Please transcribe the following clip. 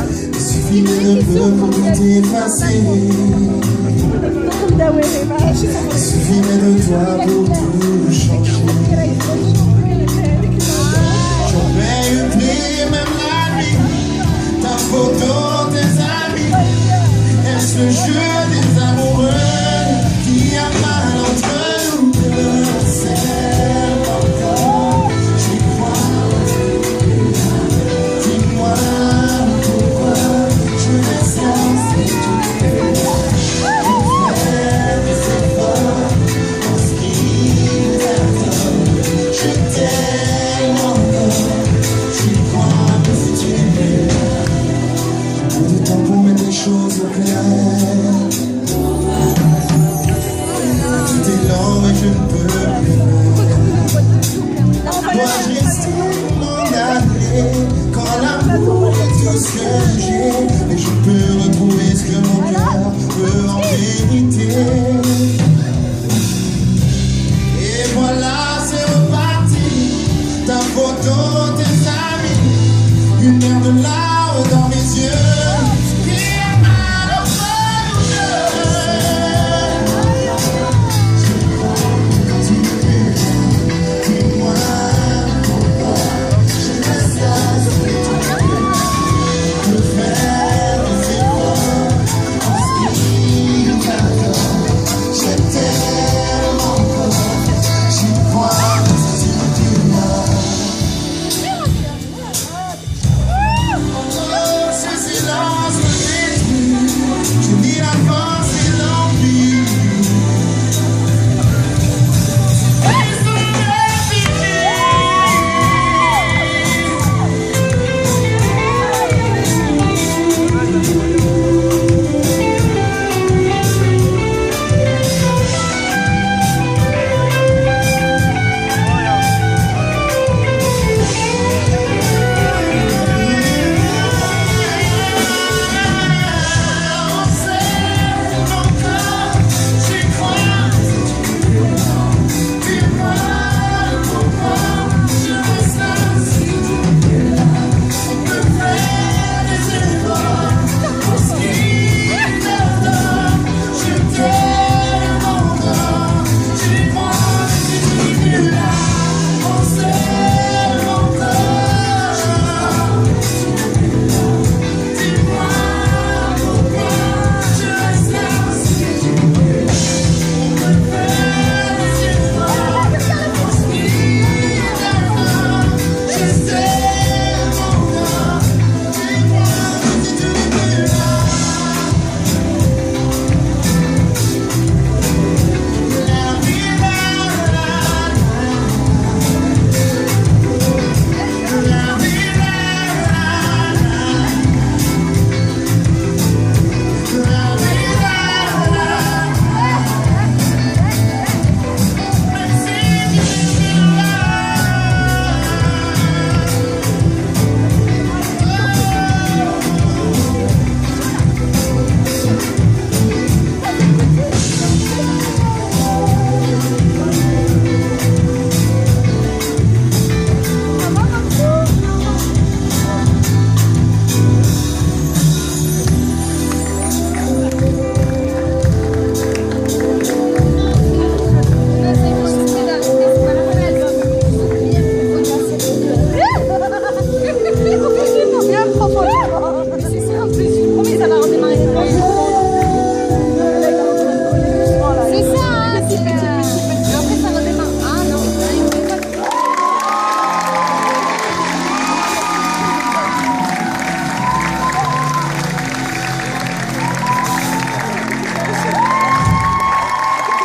Il suffisait de peu pour tout effacer. Il suffisait de toi pour tout changer. J'aurais oublié même la nuit, ta photo, tes amis. Est-ce le jeu des amoureux qui a mal entre nous deux? C'est encore, j'y crois. Dis-moi pourquoi je reste comme si tu étais. Je fais des efforts en ce qui t'attend. Je t'aime encore, j'y crois que si tu es là. Peu de temps pour mettre les choses au clair. Tout est lent mais je ne peux plus. Dois-je rester m'en aller quand l'amour est tout ce que j'ai? Et je peux retrouver ce que mon cœur veut en vérité. Et voilà, c'est reparti. Ta photo, tes amis, une mer de larmes dans mes yeux.